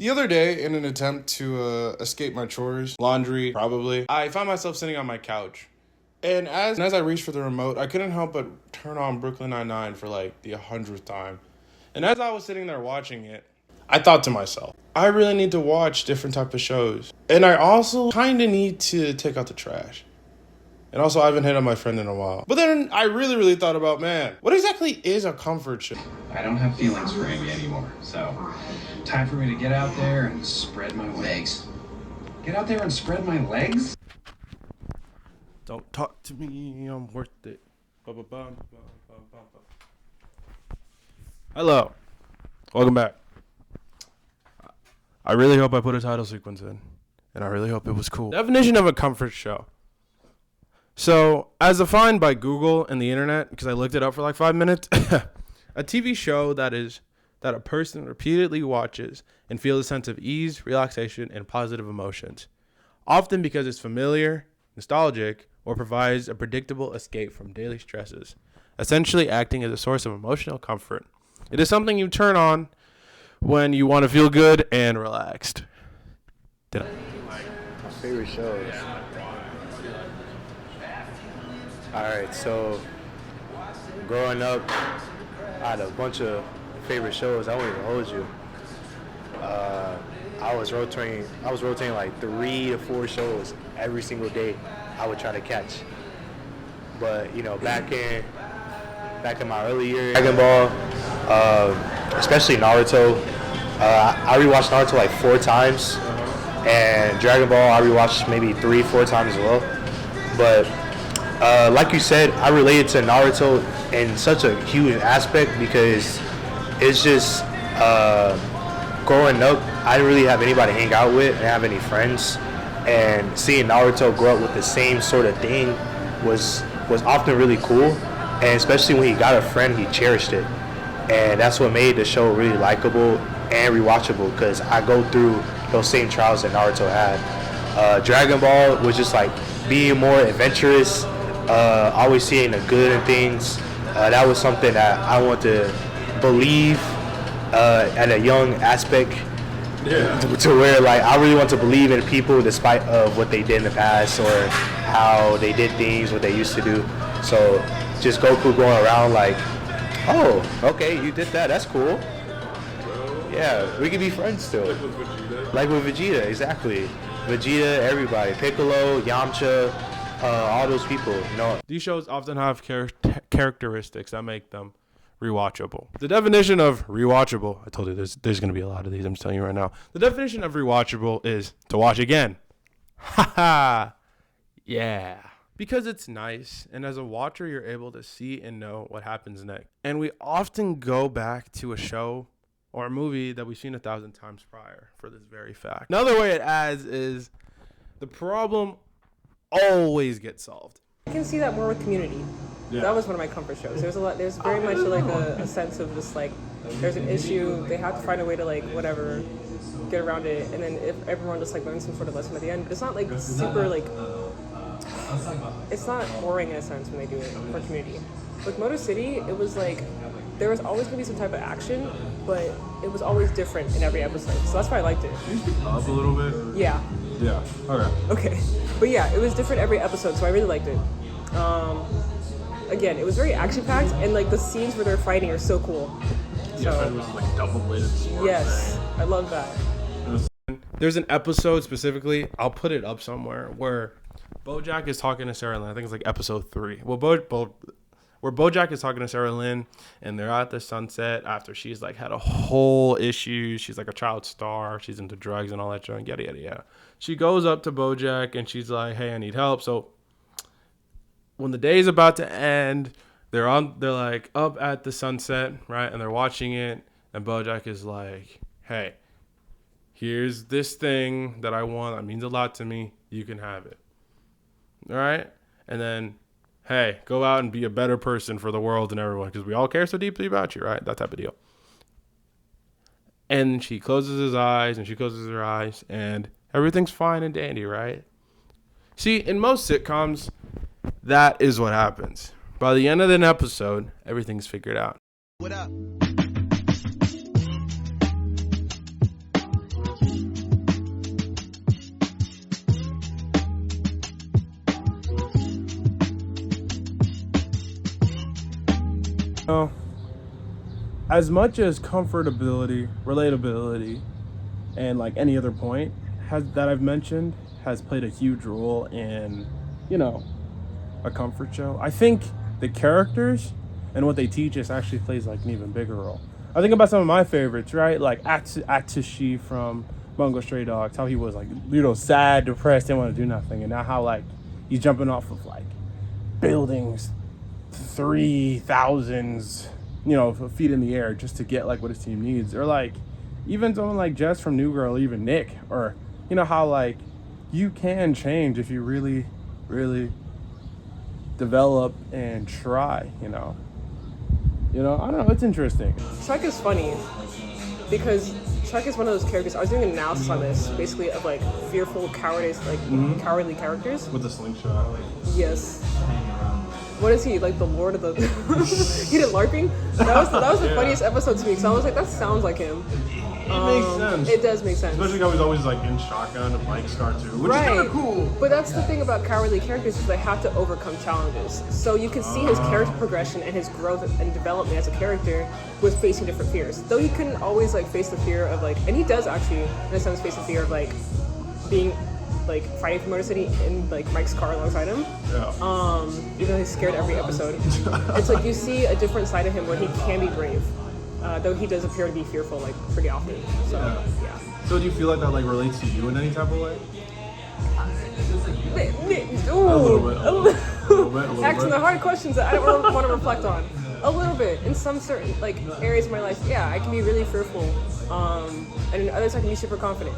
The other day, in an attempt to escape my chores, laundry, probably, I found myself sitting on my couch. And as I reached for the remote, I couldn't help but turn on Brooklyn Nine-Nine for like the 100th time. And as I was sitting there watching it, I thought to myself, I really need to watch different type of shows. And I also kind of need to take out the trash. And also, I haven't hit on my friend in a while. But then I really thought about, man, what exactly is a comfort show? I don't have feelings for Amy anymore, so time for me to get out there and spread my legs. Get out there and spread my legs? Don't talk to me, I'm worth it. Hello. Welcome back. I really hope I put a title sequence in. And I really hope it was cool. Definition of a comfort show. So, as defined by Google and the internet, because I looked it up for like 5 minutes, a TV show that a person repeatedly watches and feels a sense of ease, relaxation, and positive emotions, often because it's familiar, nostalgic, or provides a predictable escape from daily stresses, essentially acting as a source of emotional comfort. It is something you turn on when you want to feel good and relaxed. My favorite shows. Alright, so growing up, I had a bunch of favorite shows. I won't even hold you. I was rotating like 3 to 4 shows every single day I would try to catch. But you know, back in my early years, Dragon Ball, especially Naruto, I rewatched Naruto like 4 times, and Dragon Ball I rewatched maybe 3-4 times as well. But like you said, I related to Naruto in such a huge aspect because it's just growing up, I didn't really have anybody to hang out with, I didn't have any friends, and seeing Naruto grow up with the same sort of thing was often really cool, and especially when he got a friend, he cherished it, and that's what made the show really likable and rewatchable because I go through those same trials that Naruto had. Dragon Ball was just like being more adventurous, always seeing the good in things. That was something that I want to believe at a young aspect, to where like I really want to believe in people despite of what they did in the past or how they did things, what they used to do. So just Goku going around like, oh, okay, you did that, that's cool. Yeah, we can be friends still. Like with Vegeta, exactly. Vegeta, everybody, Piccolo, Yamcha, all those people, you know. These shows often have characteristics that make them rewatchable. The definition of rewatchable, I told you there's going to be a lot of these, I'm just telling you right now. The definition of rewatchable is to watch again. Ha. Yeah. Because it's nice, and as a watcher, you're able to see and know what happens next. And we often go back to a show or a movie that we've seen 1,000 times prior for this very fact. Another way it adds is the problem always gets solved. I can see that more with Community. Yeah. That was one of my comfort shows. There's very much like a sense of just like, there's an issue, they have to find a way to like, whatever, get around it, and then if everyone just like learns some sort of lesson at the end. But it's not like super like, it's not boring in a sense when they do it for Community. With Motor City, it was like, there was always going to be some type of action, but it was always different in every episode. So that's why I liked it. Up a little bit? Yeah. Yeah, Okay. But yeah, it was different every episode, so I really liked it. Again, it was very action-packed, and like the scenes where they're fighting are so cool. Yeah, it was like double-bladed sword. Yes, I love that. There's an episode specifically, I'll put it up somewhere, where BoJack is talking to Sarah Lynn. I think it's like episode 3. Well, where BoJack is talking to Sarah Lynn, and they're at the sunset after she's like had a whole issue. She's like a child star. She's into drugs and all that junk. Yada yada yada. She goes up to BoJack and she's like, "Hey, I need help." So when the day is about to end, they're like up at the sunset, right, and they're watching it. And BoJack is like, "Hey, here's this thing that I want. That means a lot to me. You can have it." All right, and then, hey, go out and be a better person for the world and everyone because we all care so deeply about you, right? That type of deal. And she closes his eyes and she closes her eyes and everything's fine and dandy, right? See, in most sitcoms, that is what happens. By the end of an episode, everything's figured out. What up? know, as much as comfortability, relatability, and like any other point that I've mentioned has played a huge role in, you know, a comfort show, I think the characters and what they teach us actually plays like an even bigger role. I think about some of my favorites, right? Like Atsushi from Bungo Stray Dogs, how he was like, you know, sad, depressed, didn't want to do nothing, and now how like he's jumping off of like buildings 3,000, you know, feet in the air just to get like what his team needs. Or like even someone like Jess from New Girl, even Nick, or you know how like you can change if you really, really develop and try, you know. I don't know, it's interesting. Chuck is funny because Chuck is one of those characters. I was doing an analysis on this, basically, of like fearful, cowardice, like cowardly characters. With the slingshot. Yes. What is he, like the Lord of the... He did LARPing? That was the funniest episode to me, because I was like, that sounds like him. It makes sense. It does make sense. Especially how he's always like in shotgun and bike scar too, which Right. is kind of cool. But that's the thing about cowardly characters is they have to overcome challenges. So you can see his character progression and his growth and development as a character with facing different fears. Though he couldn't always like face the fear of like, and he does actually in a sense face the fear of like being like fighting for Motor City in like Mike's car alongside him. Yeah. Even though he's scared every episode. It's like you see a different side of him where he can be brave. Though he does appear to be fearful like pretty often. So yeah. So do you feel like that like relates to you in any type of way? Ooh, A little bit. Asking the hard questions that I don't really want to reflect on. A little bit. In some certain like areas of my life, yeah, I can be really fearful. And in others I can be super confident.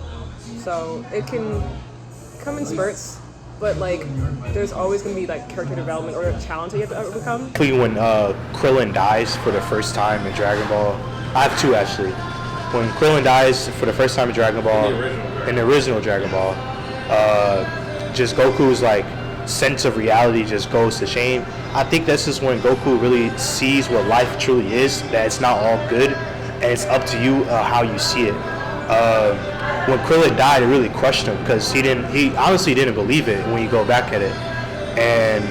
So it can come in spurts, but like there's always gonna be like character development or a challenge that you have to overcome. When Krillin dies for the first time in Dragon Ball, I have two actually. When Krillin dies for the first time in Dragon Ball, in the original Dragon Ball, just Goku's like sense of reality just goes to shame. I think that's just when Goku really sees what life truly is, that it's not all good, and it's up to you how you see it. When Krillin died, it really crushed him because he honestly didn't believe it when you go back at it. And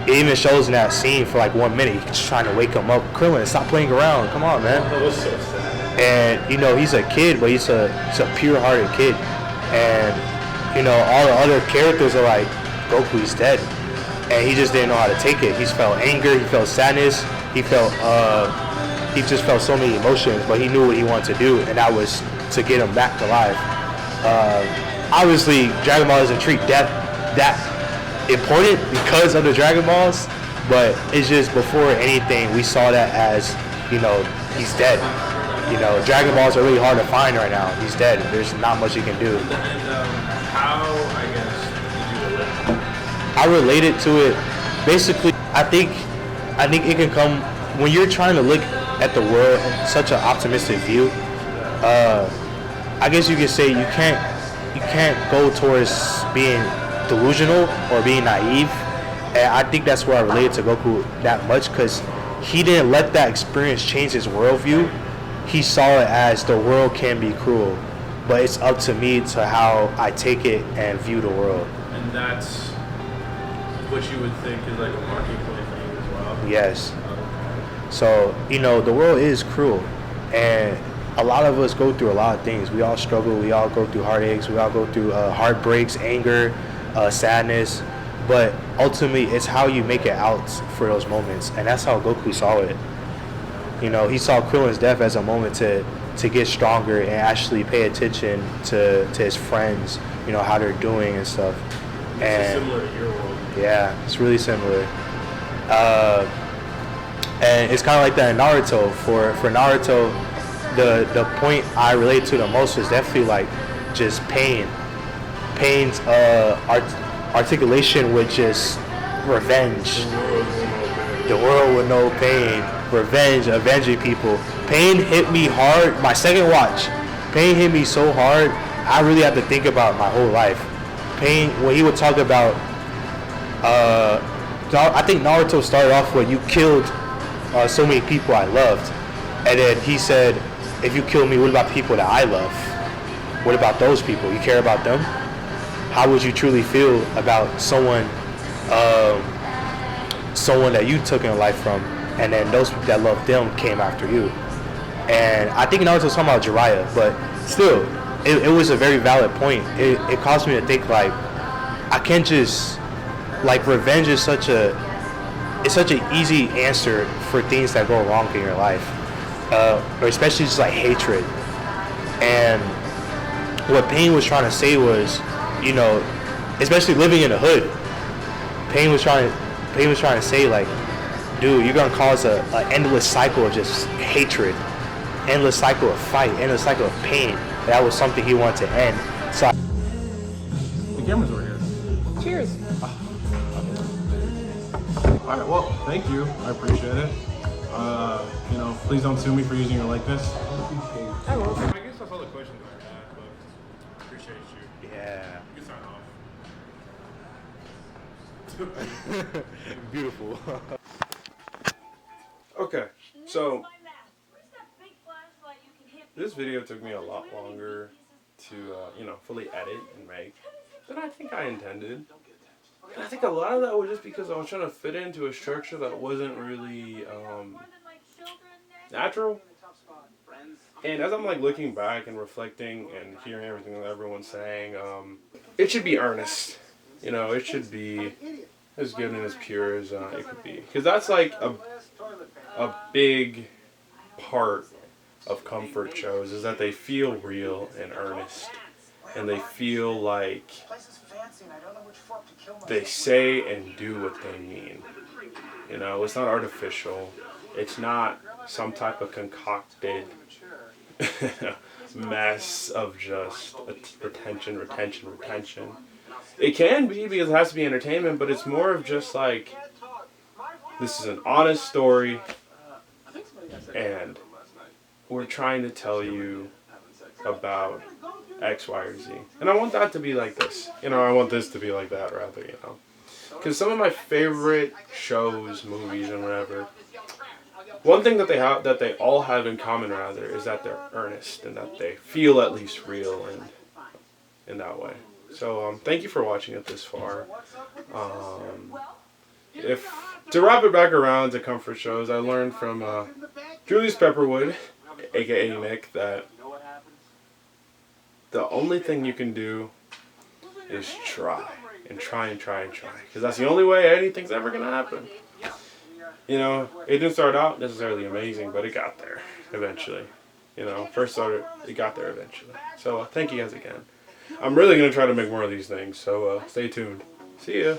it even shows in that scene for like 1 minute, he's just trying to wake him up. Krillin, stop playing around. Come on, man. That was so sad. And, you know, he's a kid, but he's a pure-hearted kid. And, you know, all the other characters are like, Goku's dead. And he just didn't know how to take it. He felt anger, he felt sadness, he just felt so many emotions, but he knew what he wanted to do, and that was to get him back to life. Obviously, Dragon Ball doesn't treat death that important because of the Dragon Balls, but it's just before anything, we saw that as, you know, he's dead. You know, Dragon Balls are really hard to find right now. He's dead. There's not much you can do. And how, I guess, did you relate? I related to it. Basically, I think it can come when you're trying to look at the world in such an optimistic view. I guess you could say you can't go towards being delusional or being naive, and I think that's where I related to Goku that much, because he didn't let that experience change his worldview. He saw it as the world can be cruel, but it's up to me to how I take it and view the world. And that's what you would think is like a marking point for you as well. Yes. So, you know, the world is cruel, and a lot of us go through a lot of things. We all struggle, we all go through heartaches, we all go through heartbreaks, anger, sadness, but ultimately it's how you make it out for those moments, and that's how Goku saw it. You know, he saw Krillin's death as a moment to get stronger and actually pay attention to his friends, you know, how they're doing and stuff. It's similar to your world. Yeah, it's really similar. And it's kind of like that in Naruto. For Naruto, the point I relate to the most was definitely like just pain. Pain's articulation with just revenge. The world with no pain. Revenge, avenging people. Pain hit me hard. My second watch, Pain hit me so hard, I really had to think about my whole life. Pain, when he would talk about, I think Naruto started off with, you killed so many people I loved. And then he said, if you kill me, what about the people that I love? What about those people? You care about them? How would you truly feel about someone that you took in life from? and then those people that loved them came after you. And I think Naruto was talking about Jiraiya, but still, it was a very valid point. It caused me to think like, I can't just, like, revenge is such an easy answer for things that go wrong in your life, or especially just like hatred. And what Pain was trying to say was, you know, especially living in the hood, Pain was trying to say like, dude, you're gonna cause a endless cycle of just hatred, endless cycle of fight, endless cycle of pain. That was something he wanted to end. So The cameras were here. Cheers. All right, well, thank you. I appreciate it. You know, please don't sue me for using your likeness. I won't. I guess that's all the questions I had, but appreciate you. yeah, You can sign off. beautiful. Okay, so this video took me a lot longer to, you know, fully edit and make than I think I intended. And I think a lot of that was just because I was trying to fit into a structure that wasn't really natural. And as I'm like looking back and reflecting and hearing everything that everyone's saying, it should be earnest. You know, it should be as good and as pure as it could be. Because that's like a big part of comfort shows, is that they feel real and earnest. And they feel like they say and do what they mean. You know, it's not artificial. It's not some type of concocted mess of just retention. It can be, because it has to be entertainment, but it's more of just like, this is an honest story, and we're trying to tell you about X, Y, or Z. And I want that to be like this. You know, I want this to be like that, rather, you know. Because some of my favorite shows, movies, and whatever, one thing that they all have in common, rather, is that they're earnest and that they feel at least real and in that way. So, thank you for watching it this far. To wrap it back around to comfort shows, I learned from Julius Pepperwood, aka Nick, that the only thing you can do is try. And try. Because that's the only way anything's ever going to happen. You know, it didn't start out necessarily amazing, but it got there eventually. You know, first started, it got there eventually. So, thank you guys again. I'm really going to try to make more of these things, so stay tuned. See ya.